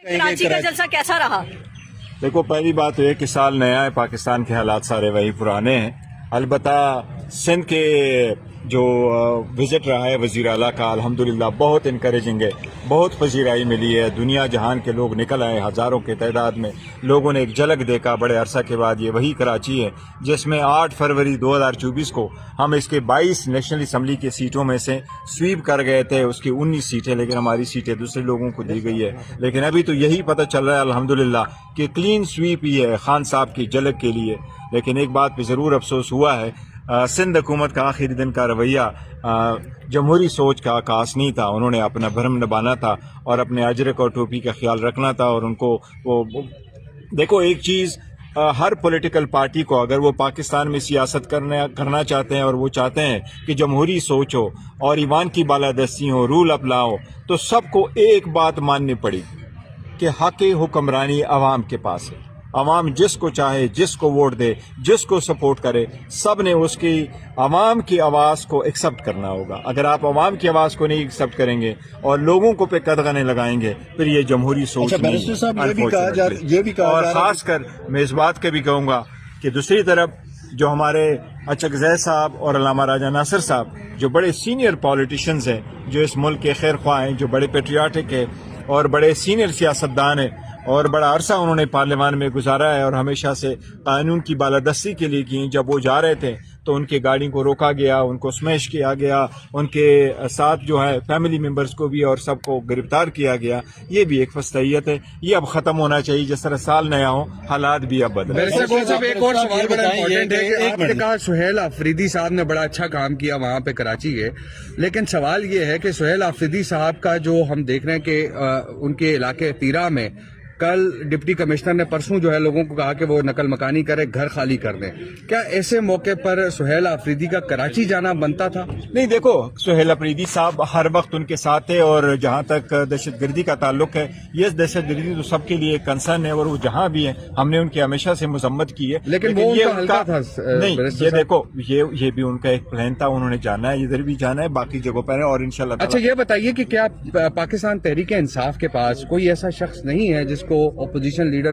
कराची का जलसा कैसा रहा? देखो, पहली बात तो ये कि साल नया है, पाकिस्तान के हालात सारे वही पुराने हैं। अलबत्ता सिंध के जो विजिट रहा है वज़ीर आला का, अल्हम्दुलिल्लाह बहुत इनकरेजिंग है, बहुत पजीराई मिली है। दुनिया जहान के लोग निकल आए हज़ारों के तादाद में। लोगों ने एक झलक देखा बड़े अरसा के बाद। ये वही कराची है जिसमें 8 फरवरी 2024 को हम इसके 22 नेशनल असम्बली की सीटों में से स्वीप कर गए थे। उसकी 19 सीटें, लेकिन हमारी सीटें दूसरे लोगों को दी गई है। लेकिन अभी तो यही पता चल रहा है अल्हम्दुलिल्लाह कि क्लीन स्वीप ही है खान साहब की झलक के लिए। लेकिन एक बात पे ज़रूर अफसोस हुआ है, सिंध हुकूमत का आखिरी दिन का रवैया जमहूरी सोच का आकाश नहीं था। उन्होंने अपना भरम निभाना था और अपने अजरक और टोपी का ख्याल रखना था। और उनको देखो, एक चीज़, हर पॉलिटिकल पार्टी को अगर वो पाकिस्तान में सियासत करना चाहते हैं और वो चाहते हैं कि जमहूरी सोच हो और ईमान की बालादस्ती हो, रूल अप लॉ हो, तो सबको एक बात माननी पड़ी कि हक़ हुक्मरानी अवाम के पास है। अवाम जिसको चाहे, जिसको वोट दे, जिसको सपोर्ट करे, सब ने उसकी अवाम की आवाज़ को एक्सेप्ट करना होगा। अगर आप अवाम की आवाज़ को नहीं एक्सेप्ट करेंगे और लोगों को पे कदगने लगाएंगे, फिर ये जमहूरी सोच नहीं है। और ख़ास कर मैं इस बात का भी कहूँगा कि दूसरी तरफ जो हमारे अचकज़ै साहब और अल्लामा राजा नासिर साहब, जो बड़े सीनियर पॉलिटिशियंस हैं, जो इस मुल्क के खैर ख्वाह हैं, जो बड़े पेट्रियाटिक हैं और बड़े सीनियर सियासतदान हैं, और बड़ा अरसा उन्होंने पार्लियामान में गुजारा है और हमेशा से कानून की बालादस्ती के लिए की। जब वो जा रहे थे तो उनकी गाड़ी को रोका गया, उनको स्मैश किया गया, उनके साथ जो है फैमिली मेंबर्स को भी और सबको गिरफ्तार किया गया। ये भी एक फस्तैयत है, ये अब ख़त्म होना चाहिए। जिस तरह साल नया हो, हालात भी अब बदले। एक और सवाल बड़ा इम्पोर्टेंट है कि आपने कहा सुहेल अफरीदी साहब ने बड़ा अच्छा काम किया वहाँ पे कराची के, लेकिन सवाल ये है कि सुहेल अफरीदी साहब का जो हम देख रहे हैं कि उनके इलाके पीरा में कल डिप्टी कमिश्नर ने परसों जो है लोगों को कहा कि वो नकल मकानी करे, घर खाली कर दें। क्या ऐसे मौके पर सुहेल अफरीदी का कराची जाना बनता था? नहीं, देखो, सुहेल अफरीदी साहब हर वक्त उनके साथ है और जहाँ तक दहशतगर्दी का ताल्लुक है, ये दहशतगर्दी तो सबके लिए कंसर्न है और वो जहाँ भी है हमने उनकी हमेशा से मजम्मत की है। लेकिन वो ये उनका था नहीं, ये देखो, ये भी उनका एक प्लान था। उन्होंने जाना है, इधर भी जाना है, बाकी जगहों पर है और इंशाल्लाह। अच्छा, ये बताइए कि क्या पाकिस्तान तहरीक इंसाफ के पास कोई ऐसा शख्स नहीं है जिसको अपोजिशन लीडर